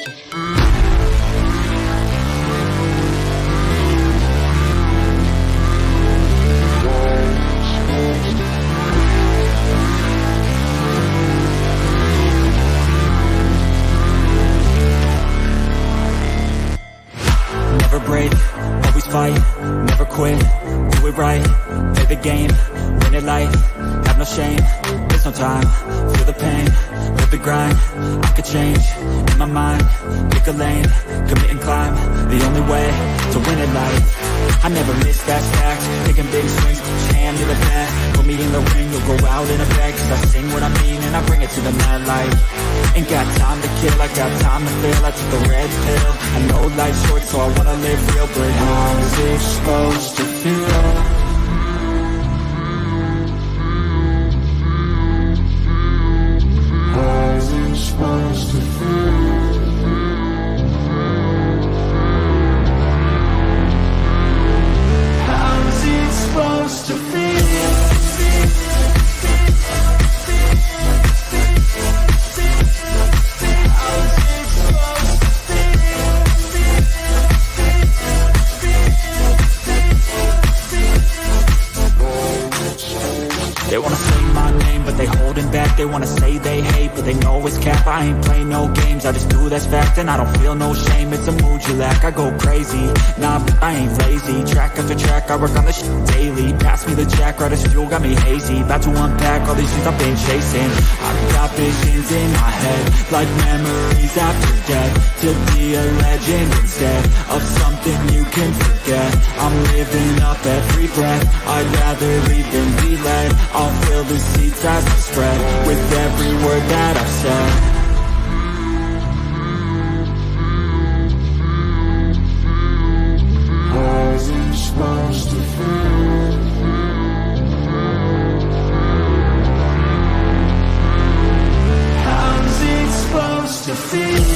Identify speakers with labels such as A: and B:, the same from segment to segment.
A: Never break, always fight, never quit, do it right, play the game, win it life, have no shame, there's no time, feel the pain, live the grind, I could change, in my mind, pick a lane, commit and climb, the only way to win it life. I never miss that fact, taking big swings, hand to the bat, put me in the ring, you'll go out in a bag, cause I sing what I mean and I bring it to the mad light. Ain't got time to kill, I got time to feel, I took the red pill, I know life's short so I wanna live real, but how's it supposed to feel? How's it supposed to feel? How's it supposed to feel? They wanna say my name, but they holding back. They wanna say they hate, but they know it's cap. I ain't play no games, I just do that's fact. And I don't feel no shame, it's a mood you lack. I go crazy, nah, but I ain't lazy. Track after track, I work on this shit daily. Pass me the jack, right as fuel, got me hazy. About to unpack all these things I've been chasing. I've got visions in my head, like memories after death. To be a legend instead of something you can forget. I'm living up every breath, I'd rather lead than be led. I'll fill the seats as I spread with every word that I've said. How's it supposed to feel? How's it supposed to feel?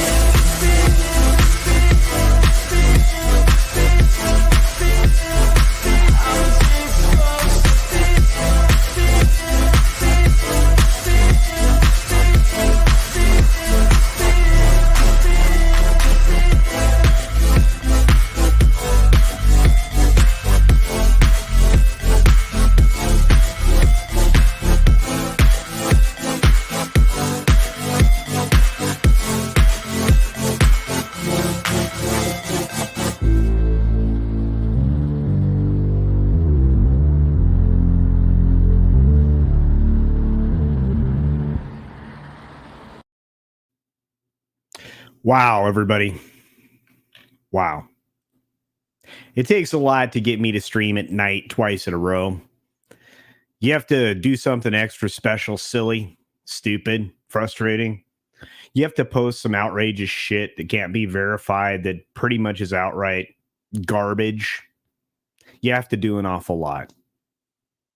B: Wow, everybody. Wow. It takes a lot to get me to stream at night twice in a row. You have to do something extra special, silly, stupid, frustrating. You have to post some outrageous shit that can't be verified, that pretty much is outright garbage. You have to do an awful lot.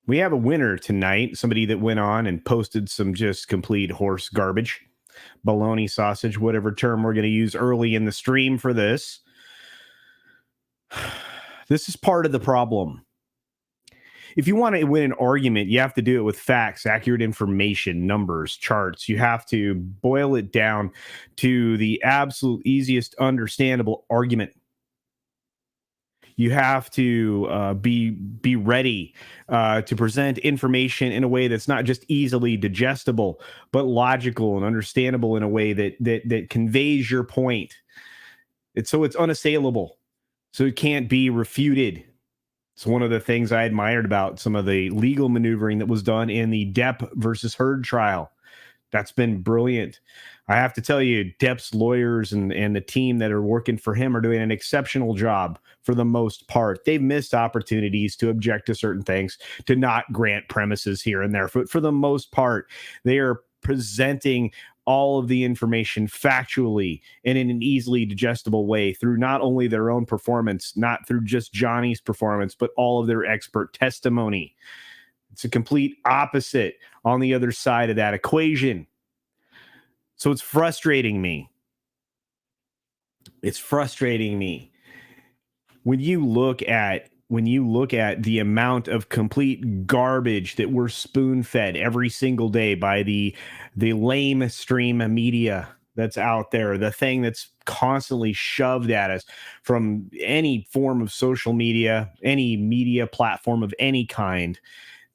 B: We have a winner tonight, somebody that went on and posted some just complete horse garbage. Baloney sausage, whatever term we're going to use early in the stream for this. This is part of the problem. If you want to win an argument, you have to do it with facts, accurate information, numbers, charts. You have to boil it down to the absolute easiest understandable argument. You have to be ready to present information in a way that's not just easily digestible, but logical and understandable in a way that conveys your point. It's unassailable, so it can't be refuted. It's one of the things I admired about some of the legal maneuvering that was done in the Depp versus Heard trial. That's been brilliant. I have to tell you, Depp's lawyers and the team that are working for him are doing an exceptional job for the most part. They've missed opportunities to object to certain things, to not grant premises here and there. But for the most part, they are presenting all of the information factually and in an easily digestible way through not only their own performance, not through just Johnny's performance, but all of their expert testimony. It's a complete opposite on the other side of that equation. So it's frustrating me. It's frustrating me when you look at the amount of complete garbage that we're spoon-fed every single day by the lame stream media, that's out there, the thing that's constantly shoved at us from any form of social media, any media platform of any kind,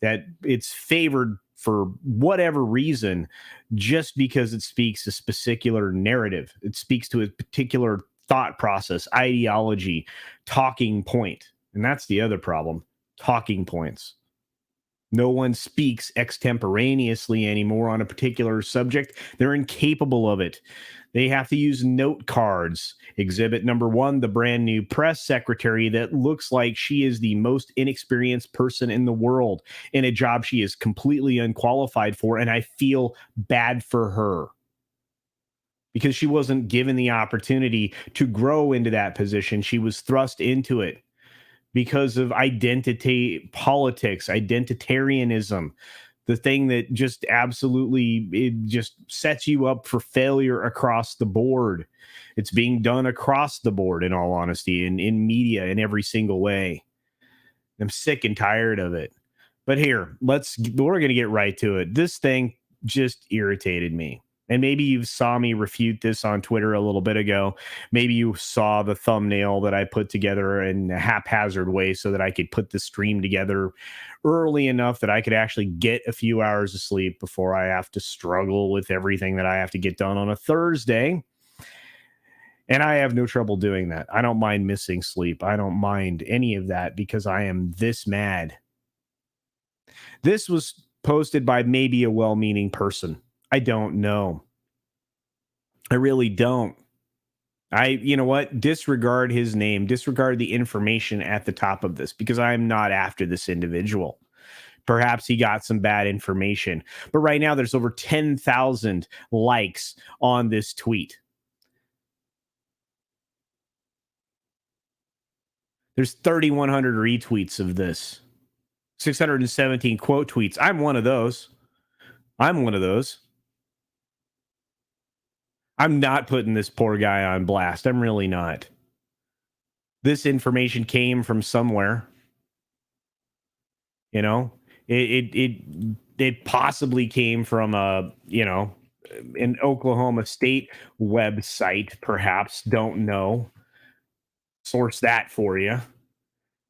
B: that it's favored for whatever reason, just because it speaks a particular narrative. It speaks to a particular thought process, ideology, talking point. And that's the other problem, talking points. No one speaks extemporaneously anymore on a particular subject. They're incapable of it. They have to use note cards. Exhibit number 1, the brand new press secretary that looks like she is the most inexperienced person in the world in a job she is completely unqualified for. And I feel bad for her because she wasn't given the opportunity to grow into that position. She was thrust into it because of identity politics, identitarianism, the thing that just absolutely, it just sets you up for failure across the board. It's being done across the board, in all honesty, in media in every single way. I'm sick and tired of it. But here, we're going to get right to it. This thing just irritated me. And maybe you saw me refute this on Twitter a little bit ago. Maybe you saw the thumbnail that I put together in a haphazard way so that I could put the stream together early enough that I could actually get a few hours of sleep before I have to struggle with everything that I have to get done on a Thursday. And I have no trouble doing that. I don't mind missing sleep. I don't mind any of that because I am this mad. This was posted by maybe a well-meaning person. I don't know. I really don't. You know what? Disregard his name, disregard the information at the top of this because I'm not after this individual. Perhaps he got some bad information. But right now there's over 10,000 likes on this tweet. There's 3,100 retweets of this. 617 quote tweets. I'm one of those. I'm not putting this poor guy on blast. I'm really not. This information came from somewhere. You know, it possibly came from an Oklahoma State website, perhaps. Don't know. Source that for you.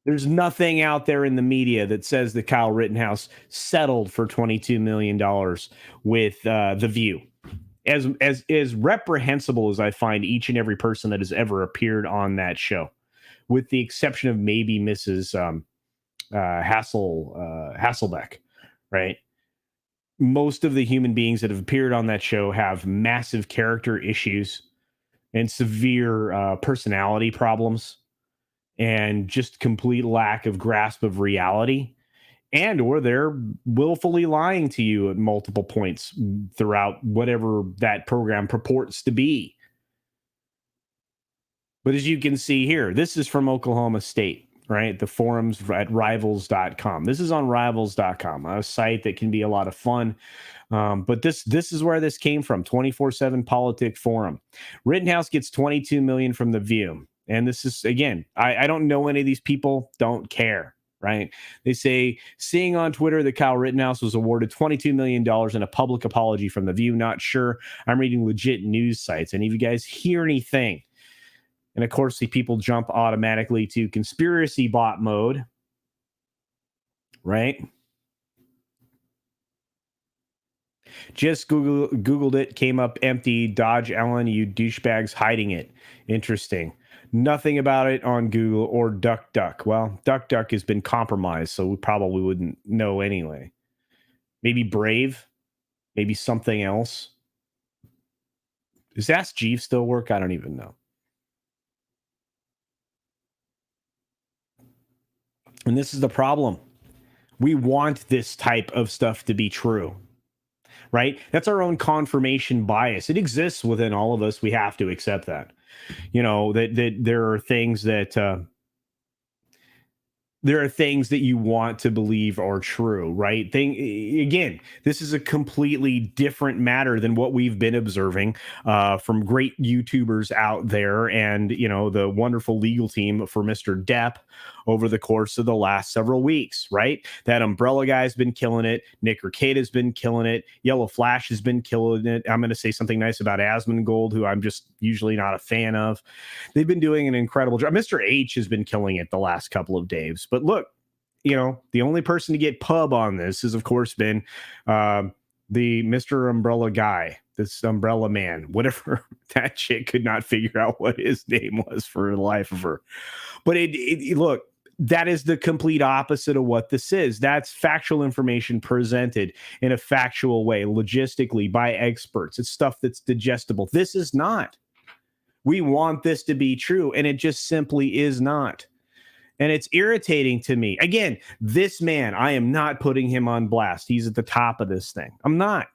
B: There's nothing out there in the media that says that Kyle Rittenhouse settled for $22 million with The View. As reprehensible as I find each and every person that has ever appeared on that show, with the exception of maybe Mrs. Hasselbeck, right? Most of the human beings that have appeared on that show have massive character issues and severe personality problems and just complete lack of grasp of reality. And or they're willfully lying to you at multiple points throughout whatever that program purports to be. But as you can see here, this is from Oklahoma State, right? The forums at rivals.com. This is on rivals.com, a site that can be a lot of fun. But this is where this came from, 24/7 Politic Forum. Rittenhouse gets $22 million from The View. And this is, again, I don't know any of these people, don't care. Right? They say, seeing on Twitter that Kyle Rittenhouse was awarded $22 million in a public apology from The View. Not sure. I'm reading legit news sites. Any of you guys hear anything? And of course, the people jump automatically to conspiracy bot mode. Right? Just Googled it, came up empty. Dodge Allen, you douchebags hiding it. Interesting. Nothing about it on Google or DuckDuck. Well, DuckDuck has been compromised, so we probably wouldn't know anyway. Maybe Brave? Maybe something else? Does Ask Jeeves still work? I don't even know. And this is the problem. We want this type of stuff to be true, right? That's our own confirmation bias. It exists within all of us. We have to accept that. You know, that there are things that there are things that you want to believe are true, right? Again, this is a completely different matter than what we've been observing from great YouTubers out there, and the wonderful legal team for Mr. Depp over the course of the last several weeks, right? That Umbrella guy's been killing it. Nick Rekida's been killing it. Yellow Flash has been killing it. I'm going to say something nice about Asmongold, who I'm just usually not a fan of. They've been doing an incredible job. Mr. H has been killing it the last couple of days. But look, the only person to get pub on this has, of course, been the Mr. Umbrella guy, this Umbrella man, whatever. That chick could not figure out what his name was for the life of her. But look, that is the complete opposite of what this is. That's factual information presented in a factual way, logistically, by experts. It's stuff that's digestible. This is not. We want this to be true, and it just simply is not. And it's irritating to me. Again, this man, I am not putting him on blast. He's at the top of this thing. I'm not.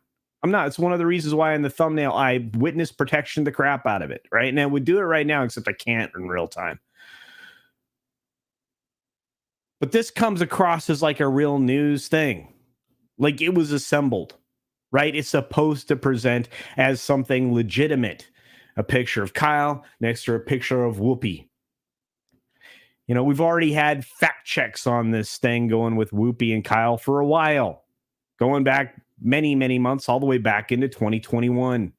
B: It's one of the reasons why in the thumbnail I witness protection the crap out of it, right? And I would do it right now, except I can't in real time. But this comes across as like a real news thing. Like it was assembled, right? It's supposed to present as something legitimate. A picture of Kyle next to a picture of Whoopi. We've already had fact checks on this thing going with Whoopi and Kyle for a while. Going back many, many months, all the way back into 2021.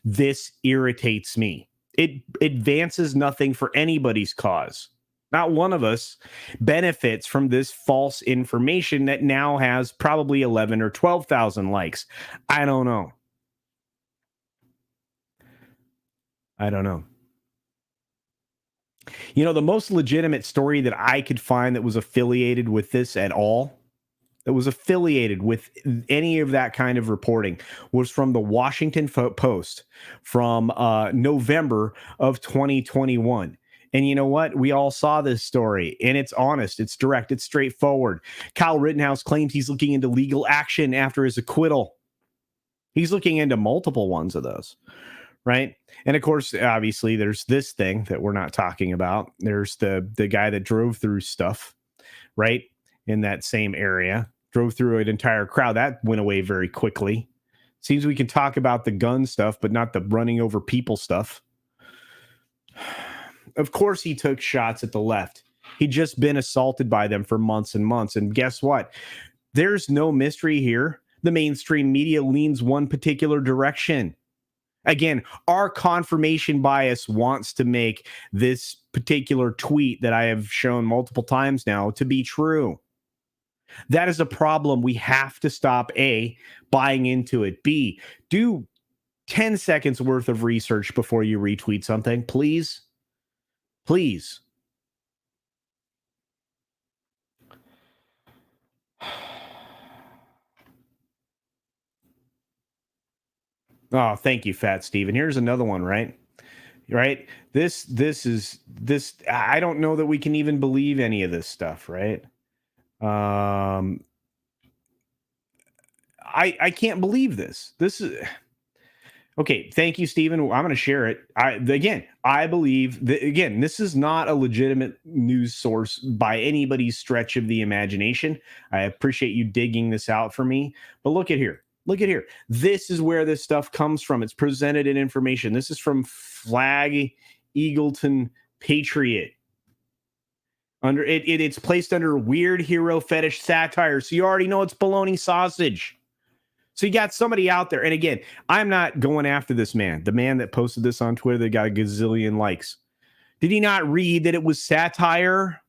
B: This irritates me. It advances nothing for anybody's cause. Not one of us benefits from this false information that now has probably 11 or 12,000 likes. I don't know. The most legitimate story that I could find that was affiliated with this at all, that was affiliated with any of that kind of reporting, was from the Washington Post from November of 2021. And you know what? We all saw this story, and it's honest, it's direct, it's straightforward. Kyle Rittenhouse claims he's looking into legal action after his acquittal. He's looking into multiple ones of those, right? And of course, obviously, there's this thing that we're not talking about. There's the guy that drove through stuff, right, in that same area, drove through an entire crowd. That went away very quickly. Seems we can talk about the gun stuff, but not the running over people stuff. Of course, he took shots at the left. He'd just been assaulted by them for months and months. And guess what? There's no mystery here. The mainstream media leans one particular direction. Again, our confirmation bias wants to make this particular tweet that I have shown multiple times now to be true. That is a problem. We have to stop A, buying into it. B, do 10 seconds worth of research before you retweet something, please. Please. Oh, thank you, Fat Steven. Here's another one, right? Right? This I don't know that we can even believe any of this stuff, right? I can't believe this. This is okay. Thank you, Steven. I'm going to share it. I believe that, again, this is not a legitimate news source by anybody's stretch of the imagination. I appreciate you digging this out for me. But look at here. Look at here. This is where this stuff comes from. It's presented in information. This is from Flag Eagleton Patriot. It's placed under weird hero fetish satire. So you already know it's baloney sausage. So you got somebody out there. And again, I'm not going after this man. The man that posted this on Twitter that got a gazillion likes. Did he not read that it was satire?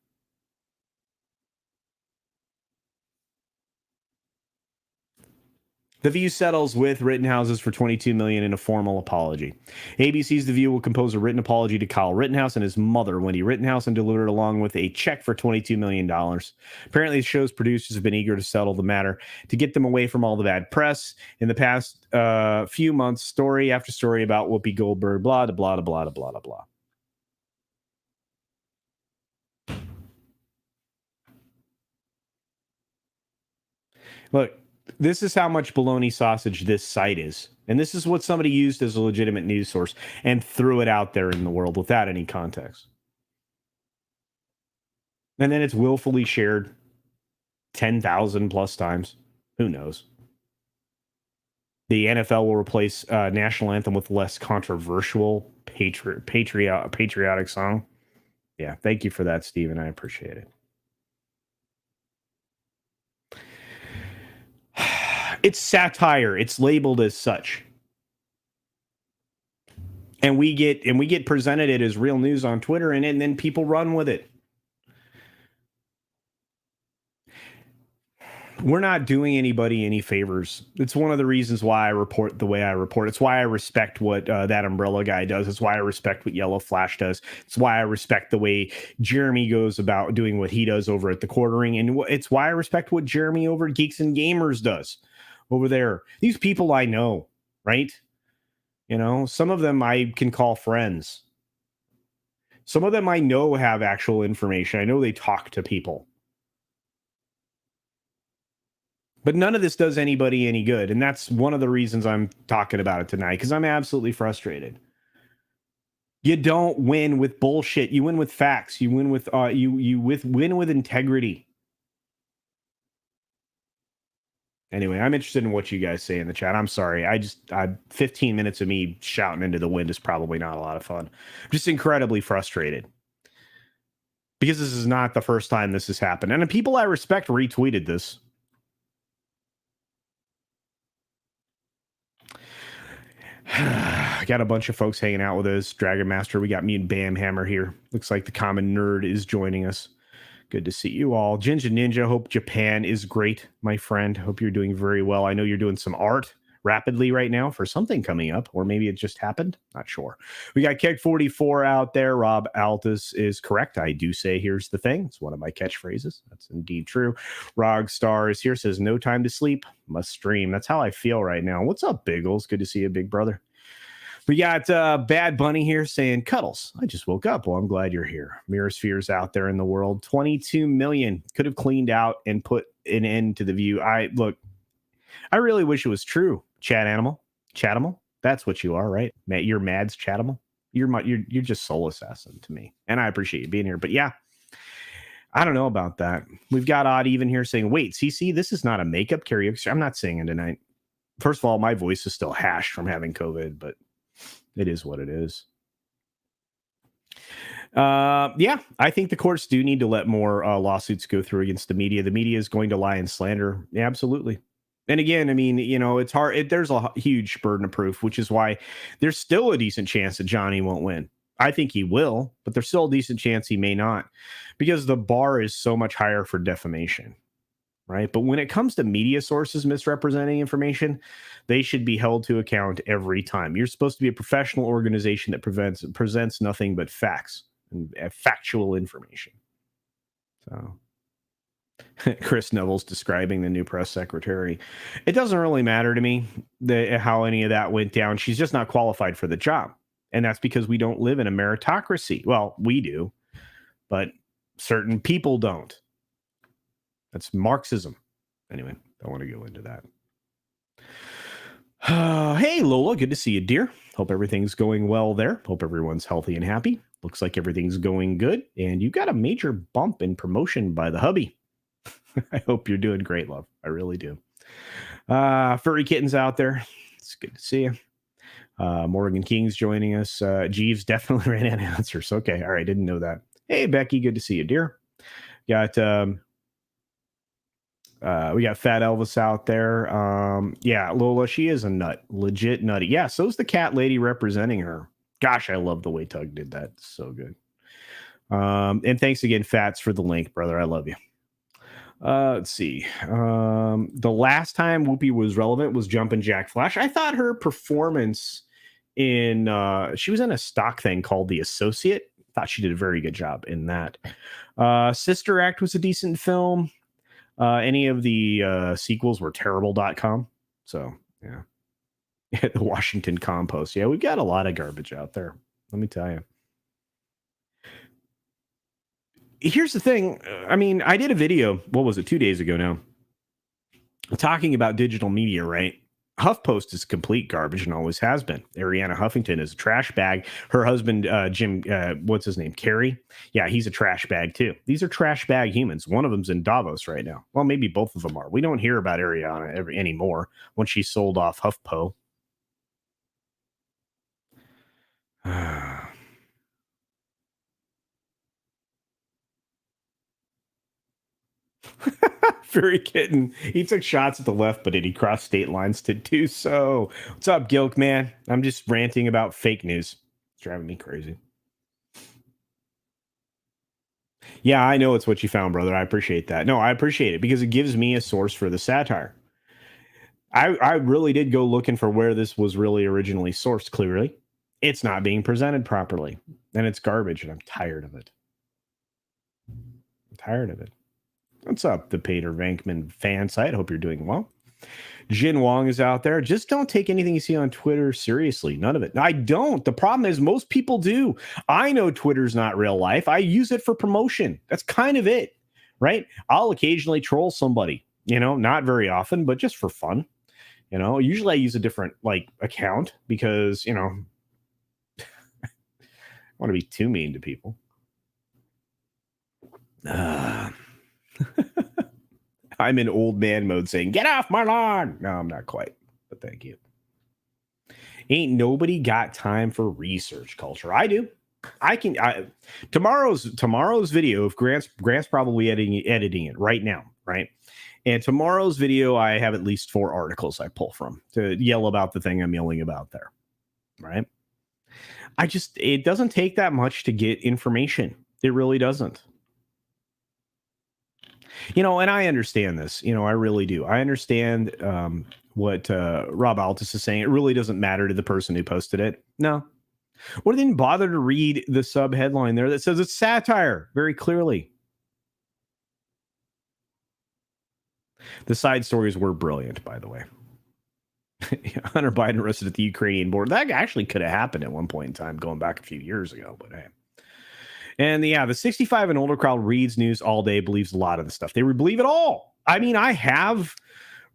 B: The View settles with Rittenhouse's for $22 million in a formal apology. ABC's The View will compose a written apology to Kyle Rittenhouse and his mother, Wendy Rittenhouse, and deliver it along with a check for $22 million. Apparently, the show's producers have been eager to settle the matter to get them away from all the bad press. In the past few months, story after story about Whoopi Goldberg, blah, blah, blah, blah, blah, blah, blah. Look. This is how much baloney sausage this site is. And this is what somebody used as a legitimate news source and threw it out there in the world without any context. And then it's willfully shared 10,000 plus times. Who knows? The NFL will replace national anthem with less controversial patriotic song. Yeah, thank you for that, Steven. I appreciate it. It's satire. It's labeled as such. And we get presented it as real news on Twitter, and then people run with it. We're not doing anybody any favors. It's one of the reasons why I report the way I report. It's why I respect what that umbrella guy does. It's why I respect what Yellow Flash does. It's why I respect the way Jeremy goes about doing what he does over at the Quartering. And it's why I respect what Jeremy over at Geeks and Gamers does over there. These people I know, right? You know, some of them I can call friends. Some of them I know have actual information. I know they talk to people. But none of this does anybody any good. And that's one of the reasons I'm talking about it tonight, because I'm absolutely frustrated. You don't win with bullshit. You win with facts. You win with win with integrity. Anyway, I'm interested in what you guys say in the chat. I'm sorry. 15 minutes of me shouting into the wind is probably not a lot of fun. I'm just incredibly frustrated. Because this is not the first time this has happened. And the people I respect retweeted this. I got a bunch of folks hanging out with us. Dragon Master, we got me and Bam Hammer here. Looks like the common nerd is joining us. Good to see you all. Jinja Ninja, hope Japan is great, my friend. Hope you're doing very well. I know you're doing some art rapidly right now for something coming up, or maybe it just happened. Not sure. We got Keg44 out there. Rob Altus is correct. I do say, here's the thing. It's one of my catchphrases. That's indeed true. Rogstar is here, says, no time to sleep. Must stream. That's how I feel right now. What's up, Biggles? Good to see you, big brother. We got Bad Bunny here saying, Cuddles, I just woke up. Well, I'm glad you're here. Mirror Spheres out there in the world. 22 million. Could have cleaned out and put an end to the view. I really wish it was true. Chatimal. That's what you are, right? You're Mads Chatimal. You're just soul assassin to me. And I appreciate you being here. But yeah, I don't know about that. We've got Odd Even here saying, wait, CC, this is not a makeup karaoke. I'm not singing tonight. First of all, my voice is still hashed from having COVID, but it is what it is. Yeah, I think the courts do need to let more lawsuits go through against the media. The media is going to lie and slander. Yeah, absolutely. And again, I mean, you know, it's hard. There's a huge burden of proof, which is why there's still a decent chance that Johnny won't win. I think he will, but there's still a decent chance he may not, because the bar is so much higher for defamation. Right. But when it comes to media sources misrepresenting information, they should be held to account every time. You're supposed to be a professional organization that presents nothing but facts and factual information. So Chris Neville's describing the new press secretary. It doesn't really matter to me how any of that went down. She's just not qualified for the job. And that's because we don't live in a meritocracy. Well, we do, but certain people don't. That's Marxism. Anyway, don't want to go into that. Hey, Lola, good to see you, dear. Hope everything's going well there. Hope everyone's healthy and happy. Looks like everything's going good. And you got a major bump in promotion by the hubby. I hope you're doing great, love. I really do. Furry kittens out there. It's good to see you. Morgan King's joining us. Jeeves definitely ran out of answers. Okay, all right, didn't know that. Hey, Becky, good to see you, dear. We got Fat Elvis out there. Yeah, Lola, she is a nut. Legit nutty. Yeah, so's the cat lady representing her. Gosh, I love the way Tug did that. So good. And thanks again, Fats, for the link, brother. I love you. Let's see. The last time Whoopi was relevant was Jumpin' Jack Flash. I thought her performance in she was in a stock thing called The Associate. Thought she did a very good job in that. Sister Act was a decent film. Any of the sequels were terrible.com. So, yeah. The Washington Compost. Yeah, we've got a lot of garbage out there. Let me tell you. Here's the thing. I mean, I did a video, what was it, 2 days ago now, talking about digital media, right? HuffPost is complete garbage and always has been. Ariana Huffington is a trash bag. Her husband, Jim, what's his name? Carrie? Yeah, he's a trash bag too. These are trash bag humans. One of them's in Davos right now. Well, maybe both of them are. We don't hear about Ariana anymore once she sold off HuffPo. Furry Kitten. He took shots at the left, but did he cross state lines to do so? What's up, Gilk, man? I'm just ranting about fake news. It's driving me crazy. Yeah, I know it's what you found, brother. I appreciate that. No, I appreciate it because it gives me a source for the satire. I really did go looking for where this was really originally sourced. Clearly, it's not being presented properly, and it's garbage, and I'm tired of it. I'm tired of it. What's up, the Peter Venkman fan site? Hope you're doing well. Jin Wong is out there. Just don't take anything you see on Twitter seriously. None of it. I don't. The problem is most people do. I know Twitter's not real life. I use it for promotion. That's kind of it, right? I'll occasionally troll somebody, not very often, but just for fun. Usually I use a different account because, I want to be too mean to people. I'm in old man mode saying, get off my lawn. No, I'm not quite, but thank you. Ain't nobody got time for research culture. I do. Tomorrow's video, if Grant's probably editing it right now, right? And tomorrow's video, I have at least 4 articles I pull from to yell about the thing I'm yelling about there, right? It doesn't take that much to get information. It really doesn't. And I understand this. I really do. I understand what Rob Altus is saying. It really doesn't matter to the person who posted it. No. Or they didn't bother to read the sub headline there that says it's satire very clearly. The side stories were brilliant, by the way. Hunter Biden arrested at the Ukrainian border. That actually could have happened at one point in time, going back a few years ago, but hey. And the 65 and older crowd reads news all day, believes a lot of the stuff. They believe it all. I mean, I have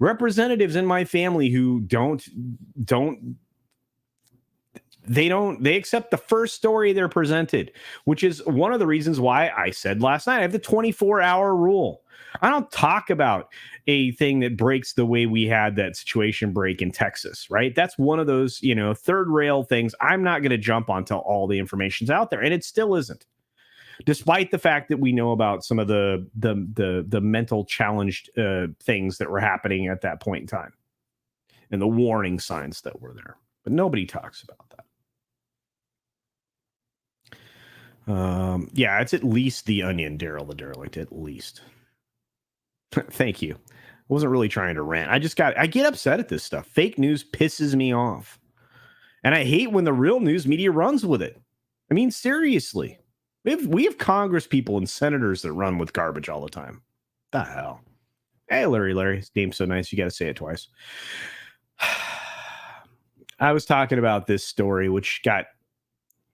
B: representatives in my family who they accept the first story they're presented, which is one of the reasons why I said last night, I have the 24-hour rule. I don't talk about a thing that breaks the way we had that situation break in Texas, right? That's one of those, third rail things. I'm not going to jump on until all the information's out there, and it still isn't. Despite the fact that we know about some of the mental challenged things that were happening at that point in time and the warning signs that were there, but nobody talks about that. Yeah, it's at least the Onion, Daryl the Derelict, at least. Thank you. I wasn't really trying to rant. I get upset at this stuff. Fake news pisses me off. And I hate when the real news media runs with it. I mean, seriously. We have Congress people and senators that run with garbage all the time. The hell? Hey, Larry. His name's so nice, you got to say it twice. I was talking about this story, which got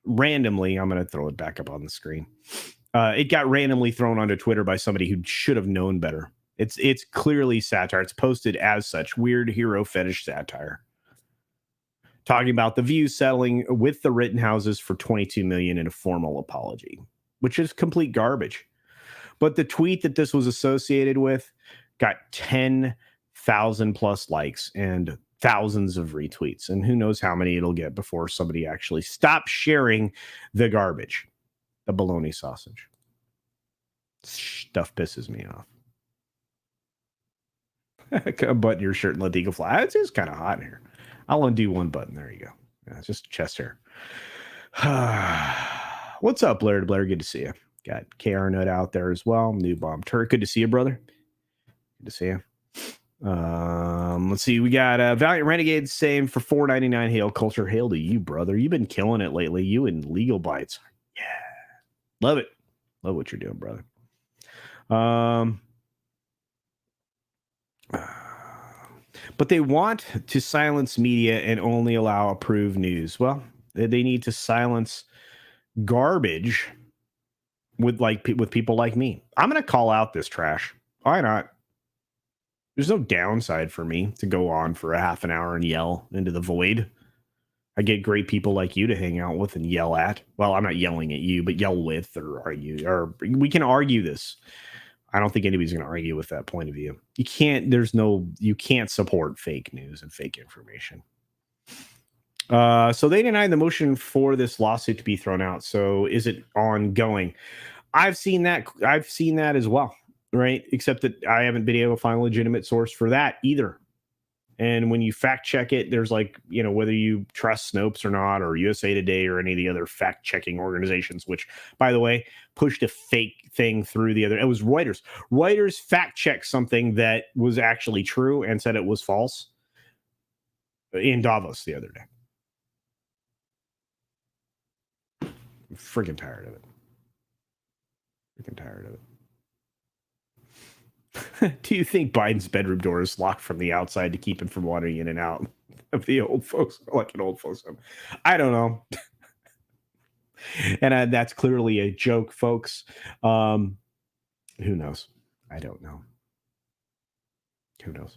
B: randomly, I'm going to throw it back up on the screen. It got randomly thrown onto Twitter by somebody who should have known better. It's clearly satire. It's posted as such. Weird hero fetish satire. Talking about the View settling with the Rittenhouses for $22 million in a formal apology, which is complete garbage. But the tweet that this was associated with got 10,000 plus likes and thousands of retweets. And who knows how many it'll get before somebody actually stops sharing the garbage, the bologna sausage. Stuff pisses me off. Button your shirt and let the eagle fly. It is kind of hot in here. I'll undo one button. There you go. Yeah, it's just chest hair. What's up, Blair to Blair? Good to see you. Got KR Nut out there as well. New Bomb Turk. Good to see you, brother. Good to see you. Let's see. We got Valiant Renegade saying for $4.99. Hail Culture. Hail to you, brother. You've been killing it lately. You and Legal Bites. Yeah. Love it. Love what you're doing, brother. But they want to silence media and only allow approved news. Well, they need to silence garbage with people like me. I'm going to call out this trash. Why not? There's no downside for me to go on for a half an hour and yell into the void. I get great people like you to hang out with and yell at. Well, I'm not yelling at you, but yell with or argue, or we can argue this. I don't think anybody's going to argue with that point of view. You can't support fake news and fake information. So they denied the motion for this lawsuit to be thrown out. So is it ongoing? I've seen that as well, right? Except that I haven't been able to find a legitimate source for that either. And when you fact check it, there's whether you trust Snopes or not, or USA Today or any of the other fact checking organizations, which, by the way, pushed a fake thing through the other. It was Reuters. Reuters fact checked something that was actually true and said it was false in Davos the other day. I'm freaking tired of it. Do you think Biden's bedroom door is locked from the outside to keep him from wandering in and out of the old folks, like an old folks home? I don't know. And that's clearly a joke, folks. Who knows? I don't know. Who knows?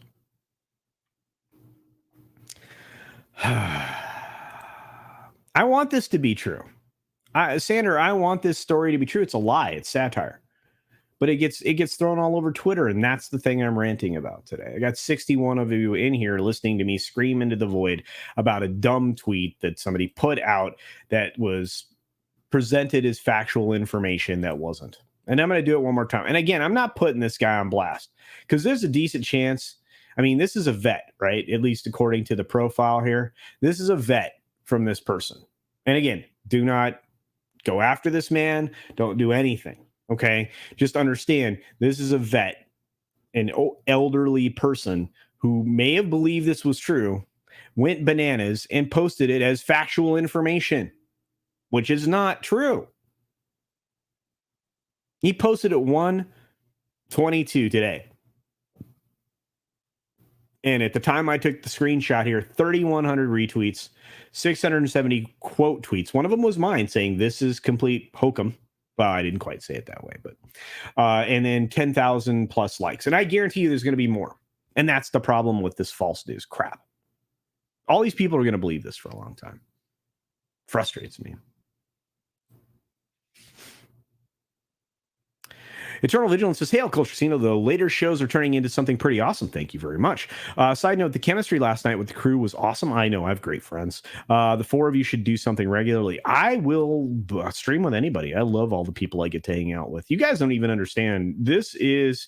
B: I want this to be true. Sander, I want this story to be true. It's a lie. It's satire. But it gets thrown all over Twitter, and that's the thing I'm ranting about today. I got 61 of you in here listening to me scream into the void about a dumb tweet that somebody put out that was presented as factual information that wasn't. And I'm going to do it one more time. And again, I'm not putting this guy on blast because there's a decent chance. I mean, this is a vet, right? At least according to the profile here. This is a vet from this person. And again, do not go after this man. Don't do anything. Okay, just understand this is a vet, an elderly person who may have believed this was true, went bananas and posted it as factual information, which is not true. He posted at 1:22 today. And at the time I took the screenshot here, 3,100 retweets, 670 quote tweets. One of them was mine saying this is complete hokum. Well, I didn't quite say it that way, but and then 10,000 plus likes. And I guarantee you there's going to be more. And that's the problem with this false news crap. All these people are going to believe this for a long time. Frustrates me. Eternal Vigilance says, "Hail, CultureCasino. The later shows are turning into something pretty awesome. Thank you very much. Side note, the chemistry last night with the crew was awesome. I know, I have great friends. The four of you should do something regularly. I will stream with anybody. I love all the people I get to hang out with. You guys don't even understand. This is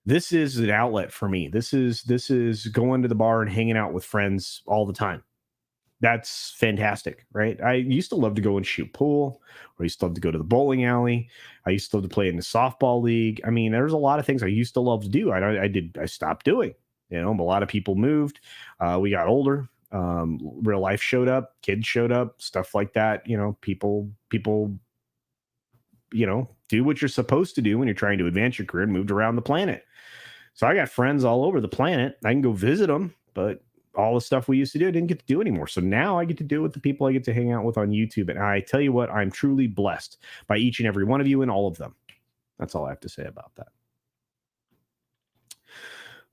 B: an outlet for me. This is going to the bar and hanging out with friends all the time. That's fantastic, right? I used to love to go and shoot pool, or I used to love to go to the bowling alley. I used to love to play in the softball league. I mean, there's a lot of things I used to love to do. I stopped doing, a lot of people moved. We got older. Real life showed up, kids showed up, stuff like that. People, do what you're supposed to do when you're trying to advance your career and moved around the planet. So I got friends all over the planet. I can go visit them, but all the stuff we used to do, I didn't get to do anymore. So now I get to do it with the people I get to hang out with on YouTube. And I tell you what, I'm truly blessed by each and every one of you and all of them. That's all I have to say about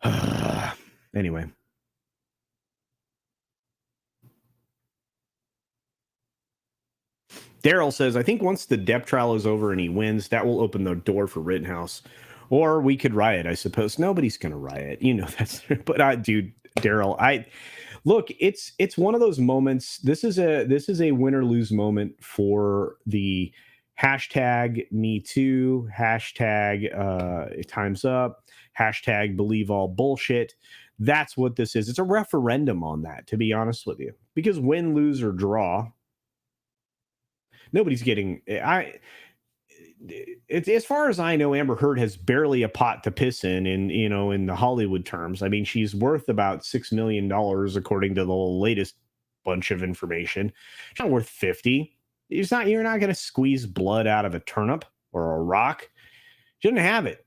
B: that. Anyway. Daryl says, I think once the Depp trial is over and he wins, that will open the door for Rittenhouse. Or we could riot, I suppose. Nobody's going to riot. That's, but Daryl, look, it's one of those moments. This is a win or lose moment for the hashtag Me Too, hashtag Time's Up, hashtag Believe All Bullshit. That's what this is. It's a referendum on that, to be honest with you, because win, lose, or draw, nobody's getting. As far as I know, Amber Heard has barely a pot to piss in the Hollywood terms. I mean, she's worth about $6 million according to the latest bunch of information. She's not worth 50. You're not going to squeeze blood out of a turnip or a rock. She doesn't have it.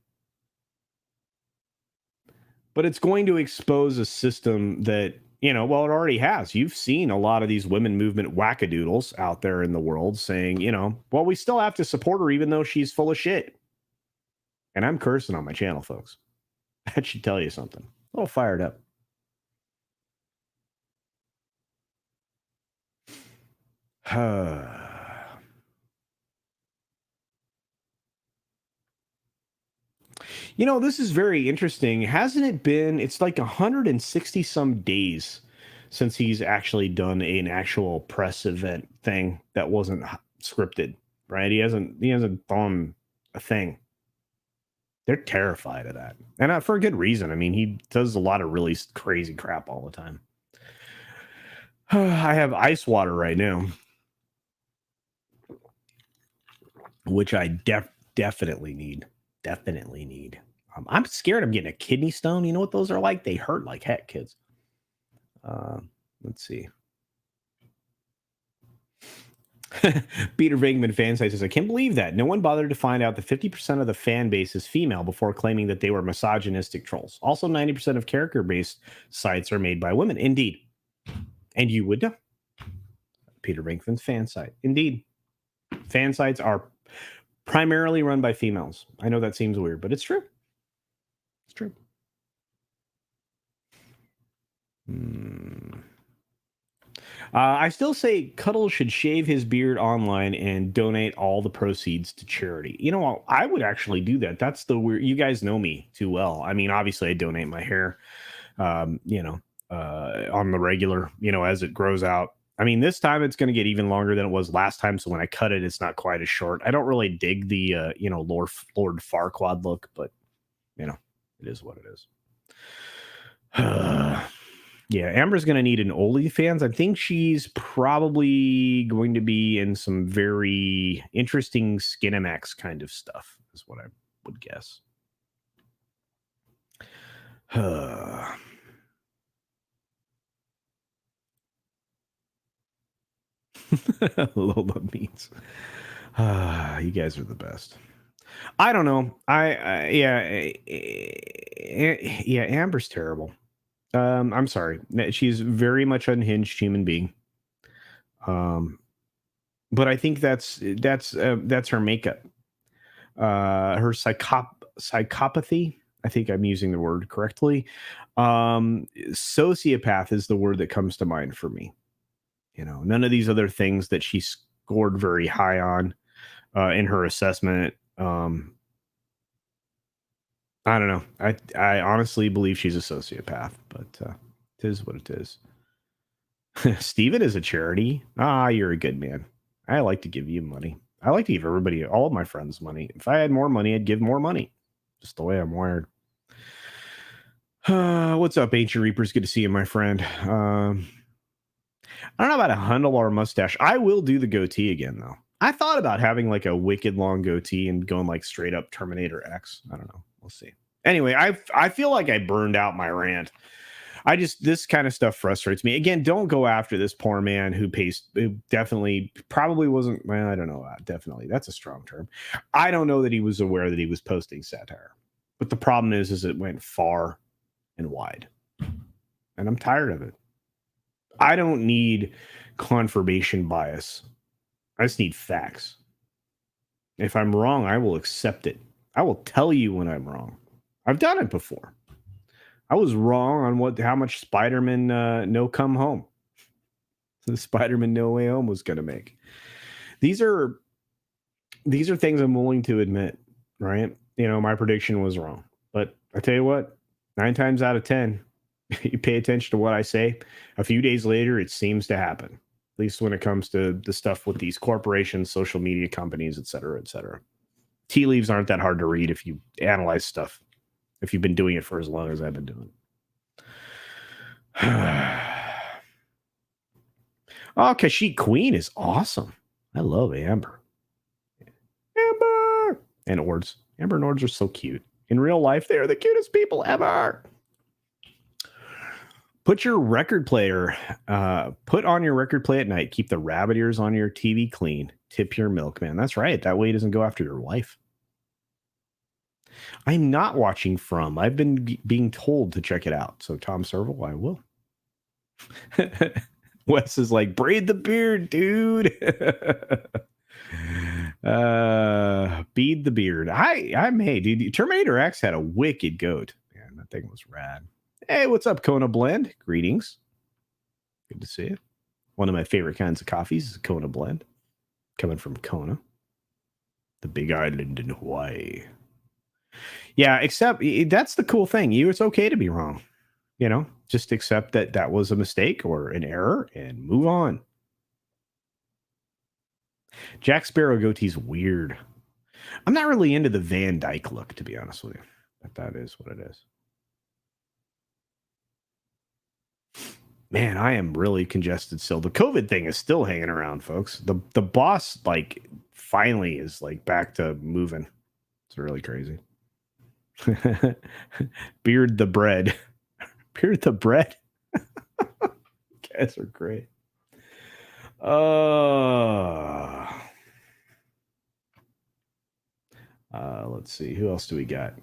B: But it's going to expose a system that, it already has. You've seen a lot of these women movement wackadoodles out there in the world saying, we still have to support her even though she's full of shit. And I'm cursing on my channel, folks. That should tell you something. A little fired up. This is very interesting. Hasn't it been? It's like 160 some days since he's actually done an actual press event thing that wasn't scripted, right? He hasn't done a thing. They're terrified of that, and for a good reason. I mean, he does a lot of really crazy crap all the time. I have ice water right now, which I definitely need. Definitely need. I'm scared I'm getting a kidney stone. You know what those are like? They hurt like heck, kids. Let's see. Peter Venkman fan site says, I can't believe that. No one bothered to find out that 50% of the fan base is female before claiming that they were misogynistic trolls. Also, 90% of character-based sites are made by women. Indeed. And you would know. Peter Venkman's fan site. Indeed. Fan sites are primarily run by females. I know that seems weird, but it's true. It's true. I still say Cuddle should shave his beard online and donate all the proceeds to charity. You know, I would actually do that. That's the weird. You guys know me too well. I mean, obviously, I donate my hair, on the regular, as it grows out. I mean, this time it's going to get even longer than it was last time. So when I cut it, it's not quite as short. I don't really dig the, Lord Farquaad look, but, it is what it is. Yeah, Amber's going to need an OnlyFans. I think she's probably going to be in some very interesting Skinamax kind of stuff, is what I would guess. Lola means. You guys are the best. I don't know. Amber's terrible. I'm sorry. She's very much unhinged human being. But I think that's her makeup. Her psychopathy. I think I'm using the word correctly. Sociopath is the word that comes to mind for me. None of these other things that she scored very high on in her assessment. I don't know. I honestly believe she's a sociopath, but it is what it is. Steven is a charity. You're a good man. I like to give you money. I like to give all of my friends money. If I had more money, I'd give more money. Just the way I'm wired. What's up, Ancient Reapers? Good to see you, my friend. I don't know about a handlebar mustache. I will do the goatee again, though. I thought about having like a wicked long goatee and going like straight up Terminator X. I don't know. We'll see. Anyway, I feel like I burned out my rant. This kind of stuff frustrates me. Again, don't go after this poor man who definitely probably wasn't. Well, I don't know. Definitely. That's a strong term. I don't know that he was aware that he was posting satire. But the problem is it went far and wide. And I'm tired of it. I don't need confirmation bias. I just need facts. If I'm wrong, I will accept it. I will tell you when I'm wrong. I've done it before. I was wrong on how much Spider-Man No Come Home. The Spider-Man No Way Home was going to make. These are things I'm willing to admit, right? My prediction was wrong. But I tell you what, 9 times out of 10, you pay attention to what I say. A few days later, it seems to happen. At least when it comes to the stuff with these corporations, social media companies, et cetera, et cetera. Tea leaves aren't that hard to read if you analyze stuff. If you've been doing it for as long as I've been doing it. Oh, Kashyyyk Queen is awesome. I love Amber. Amber! And Ords. Amber and Ords are so cute. In real life, they are the cutest people ever. Put on your record play at night. Keep the rabbit ears on your TV clean. Tip your milkman. That's right. That way he doesn't go after your wife. I'm not watching From. I've been being told to check it out. So Tom Serval, I will. Wes is like, braid the beard, dude. Bead the beard. I may, dude. Terminator X had a wicked goat. Man, That thing was rad. Hey, what's up, Kona Blend? Greetings. Good to see you. One of my favorite kinds of coffees is Kona Blend, coming from Kona, the big island in Hawaii. Yeah, except that's the cool thing. It's okay to be wrong. Just accept that that was a mistake or an error and move on. Jack Sparrow goatee's weird. I'm not really into the Van Dyke look, to be honest with you, but that is what it is. Man, I am really congested still. The COVID thing is still hanging around, folks. The boss, like, finally is like back to moving. It's really crazy. Beard the bread. Beard the bread. Guys are great. Let's see. Who else do we got?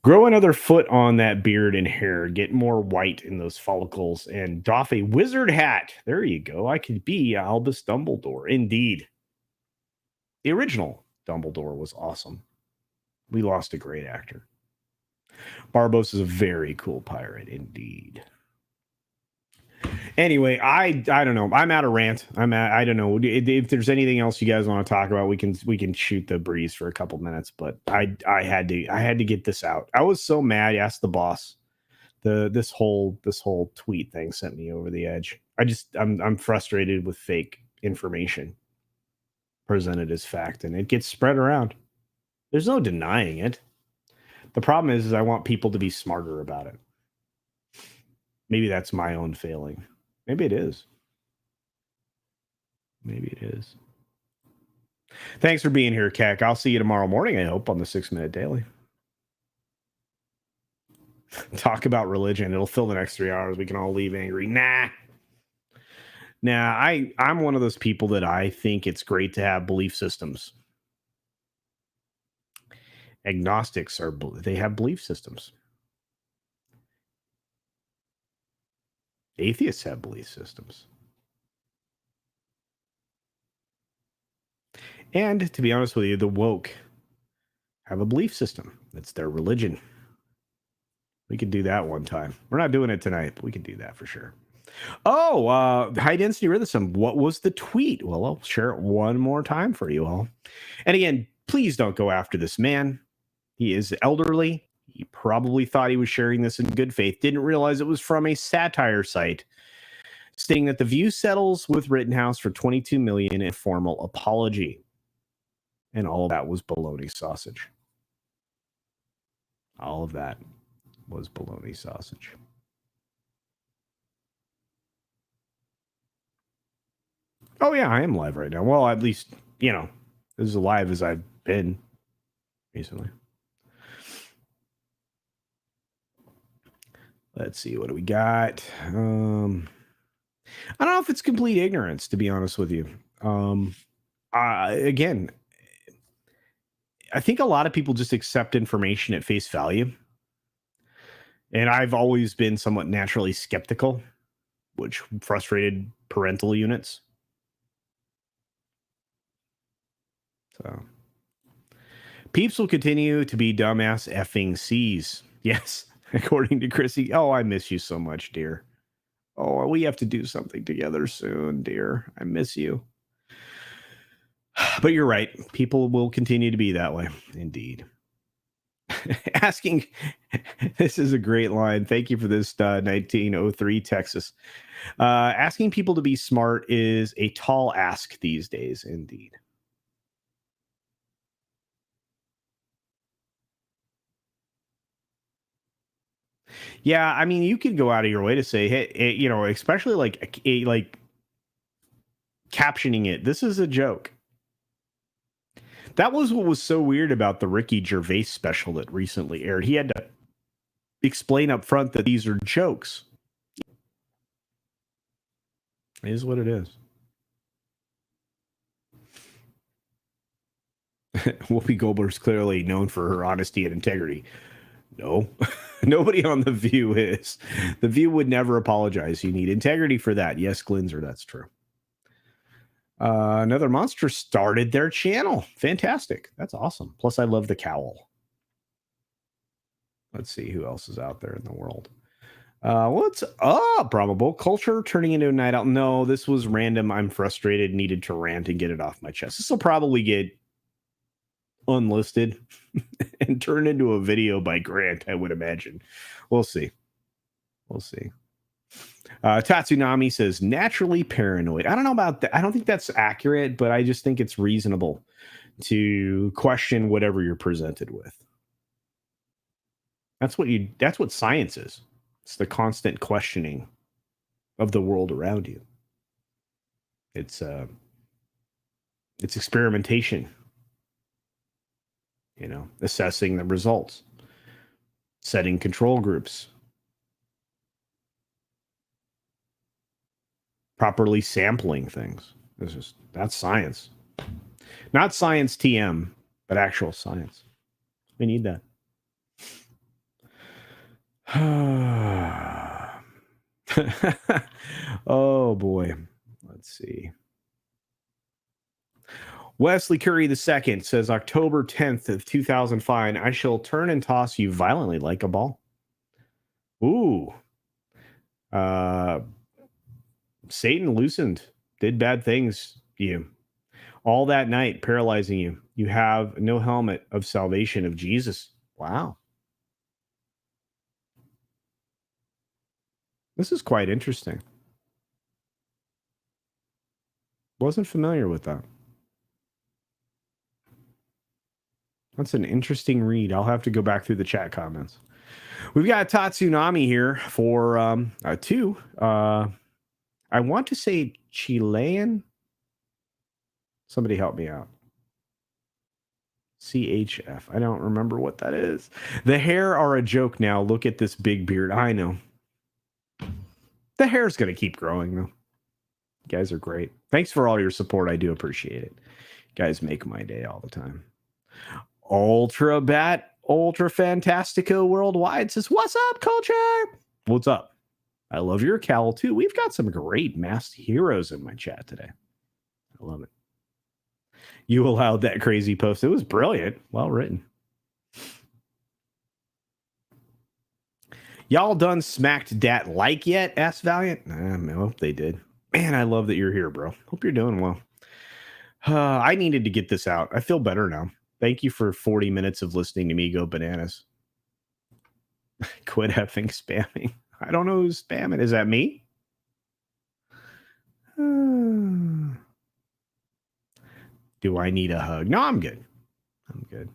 B: Grow another foot on that beard and hair. Get more white in those follicles and doff a wizard hat. There you go. I could be Albus Dumbledore. Indeed. The original Dumbledore was awesome. We lost a great actor. Barbos is a very cool pirate, indeed. Anyway, I don't know. I'm at a rant. I don't know if there's anything else you guys want to talk about. We can shoot the breeze for a couple minutes, but I had to get this out. I was so mad. Ask the boss. This whole tweet thing sent me over the edge. I'm frustrated with fake information presented as fact, and it gets spread around. There's no denying it. The problem is I want people to be smarter about it. Maybe that's my own failing. Maybe it is. Maybe it is. Thanks for being here, Keck. I'll see you tomorrow morning, I hope, on the 6 Minute Daily. Talk about religion. It'll fill the next 3 hours. We can all leave angry. Nah, I'm one of those people that I think it's great to have belief systems. Agnostics they have belief systems. Atheists have belief systems. And to be honest with you, the woke have a belief system. It's their religion. We could do that one time. We're not doing it tonight, but we can do that for sure. Oh, high density rhythm. What was the tweet? Well, I'll share it one more time for you all. And again, please don't go after this man. He is elderly. He probably thought he was sharing this in good faith. Didn't realize it was from a satire site stating that The View settles with Rittenhouse for $22 million in formal apology. And all of that was bologna sausage. All of that was bologna sausage. Oh, yeah, I am live right now. Well, at least, as live as I've been recently. Let's see, what do we got? I don't know if it's complete ignorance, to be honest with you. Again, I think a lot of people just accept information at face value. And I've always been somewhat naturally skeptical, which frustrated parental units. So, peeps will continue to be dumbass effing C's. Yes, according to Chrissy. Oh, I miss you so much, dear. Oh, we have to do something together soon, dear. I miss you. But you're right. People will continue to be that way. Indeed. Asking, this is a great line. Thank you for this, 1903 Texas. Asking people to be smart is a tall ask these days. Indeed. Yeah, I mean, you could go out of your way to say, hey, especially like captioning it. This is a joke. That was what was so weird about the Ricky Gervais special that recently aired. He had to explain up front that these are jokes. It is what it is. Whoopi Goldberg's clearly known for her honesty and integrity. No, nobody on The View is. The View would never apologize. You need integrity for that. Yes, Glinzer, that's true. Another monster started their channel. Fantastic. That's awesome. Plus, I love the cowl. Let's see who else is out there in the world. What's up, Probable? Culture turning into a night out. No, this was random. I'm frustrated, needed to rant and get it off my chest. This will probably get unlisted and turn into a video by Grant, I would imagine. We'll see. We'll see. Tatsunami says, naturally paranoid. I don't know about that. I don't think that's accurate, but I just think it's reasonable to question whatever you're presented with. That's what science is. It's the constant questioning of the world around you. It's experimentation. You know, assessing the results, setting control groups, properly sampling things. That's science. Not science TM, but actual science. We need that. Oh boy. Let's see. Wesley Curry II says October 10th of 2005, I shall turn and toss you violently like a ball. Ooh. Satan loosened, did bad things to you. All that night, paralyzing you. You have no helmet of salvation of Jesus. Wow. This is quite interesting. Wasn't familiar with that. That's an interesting read. I'll have to go back through the chat comments. We've got Tatsunami here for two. I want to say Chilean. Somebody help me out. CHF. I don't remember what that is. The hair are a joke now. Look at this big beard. I know. The hair's going to keep growing, though. You guys are great. Thanks for all your support. I do appreciate it. You guys make my day all the time. Ultra Bat, Ultra Fantastico Worldwide says, what's up, Culture? What's up? I love your cowl, too. We've got some great masked heroes in my chat today. I love it. You allowed that crazy post. It was brilliant. Well written. Y'all done smacked dat like yet? Asked Valiant. I hope they did. Man, I love that you're here, bro. Hope you're doing well. I needed to get this out. I feel better now. Thank you for 40 minutes of listening to me go bananas. Quit effing spamming. I don't know who's spamming. Is that me? Do I need a hug? No, I'm good. I'm good.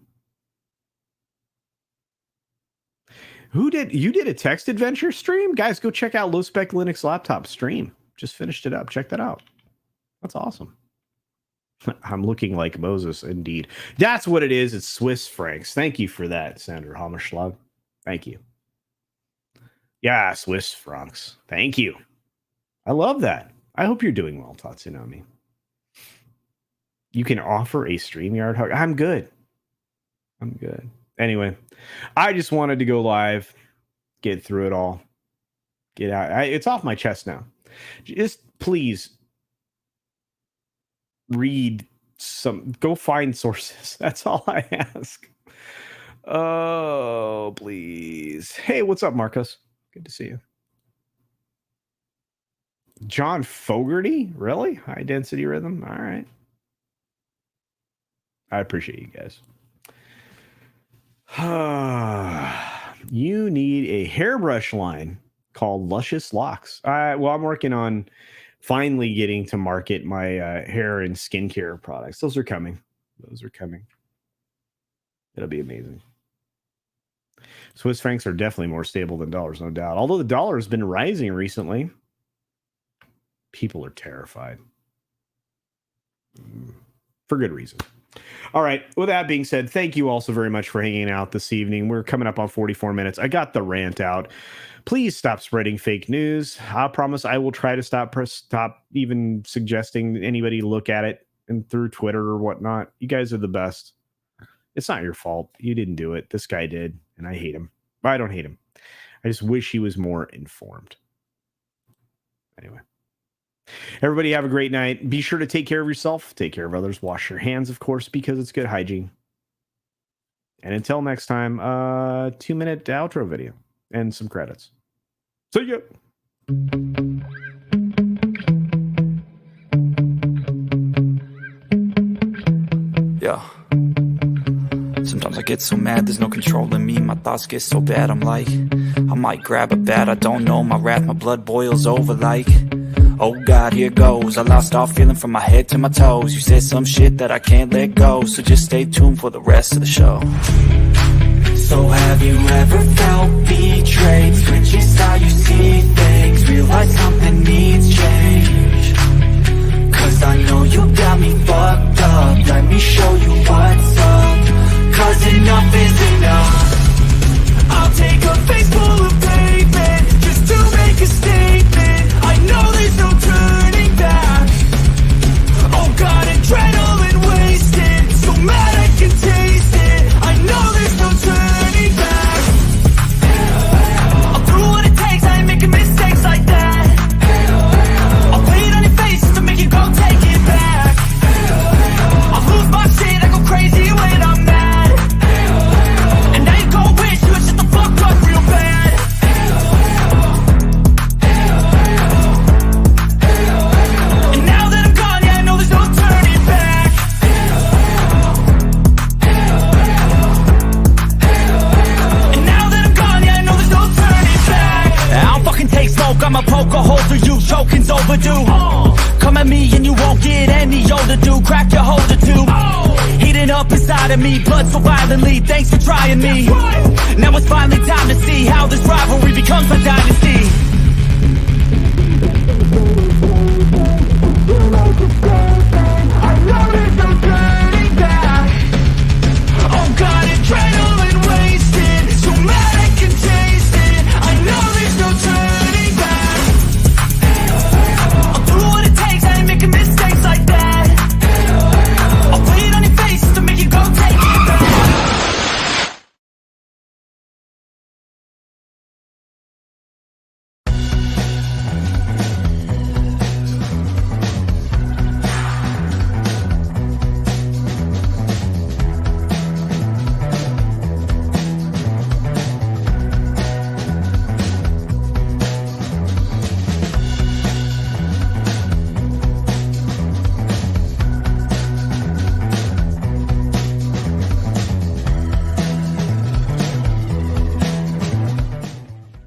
B: You did a text adventure stream? Guys, go check out Low Spec Linux Laptop stream. Just finished it up. Check that out. That's awesome. I'm looking like Moses, indeed. That's what it is. It's Swiss francs. Thank you for that, Sandra Hammerschlag. Thank you. Yeah, Swiss francs. Thank you. I love that. I hope you're doing well, Tatsunami. You can offer a StreamYard hug. I'm good. I'm good. Anyway, I just wanted to go live, get through it all, get out. It's off my chest now. Just please read go find sources. That's all I ask. Oh, please. Hey, what's up, Marcus? Good to see you. John Fogerty? Really? High density rhythm? All right. I appreciate you guys. You need a hairbrush line called Luscious Locks. I'm working on finally getting to market my hair and skincare products. Those are coming. It'll be amazing. Swiss francs are definitely more stable than dollars, no doubt. Although the dollar has been rising recently, people are terrified. For good reason. All right. With that being said, thank you all so very much for hanging out this evening. We're coming up on 44 minutes. I got the rant out. Please stop spreading fake news. I promise I will try to stop even suggesting anybody look at it and through Twitter or whatnot. You guys are the best. It's not your fault. You didn't do it. This guy did, and I hate him. I don't hate him. I just wish he was more informed. Anyway. Everybody have a great night. Be sure to take care of yourself. Take care of others. Wash your hands, of course, because it's good hygiene. And until next time, 2-minute outro video and some credits. See ya.
A: Yeah. Sometimes I get so mad, there's no controlling me. My thoughts get so bad, I'm like, I might grab a bat, I don't know. My wrath, my blood boils over like, oh God, here goes. I lost all feeling from my head to my toes. You said some shit that I can't let go, so just stay tuned for the rest of the show. So have you ever felt betrayed? Switches how you see things, realize something needs change. Cause I know you got me fucked up, let me show you what's up. Cause enough is enough. I'll take a face full of pavement just to make a statement. I know there's no turning back. Oh God, adrenaline wasted, so mad I can taste it. I know there's no turning back. I'll do what it takes, I ain't making mistakes like that. I'll put it on your face just to make you go take it back. I'll lose my shit, I go crazy when I'm mad. And now you gon' wish you had shut the fuck up real bad. And now that I'm gone, yeah, I know there's no turning back. And now that I'm gone, yeah, I know there's no turning back. I don't fucking take smoke, I'ma poke a hole through you, choking's overdue. Come at me and you won't get any older, dude. Crack your holder too. Heating up inside of me, blood so violently. Thanks for trying me. Now it's finally time to see how this rivalry becomes a dynasty. I know there's no turning.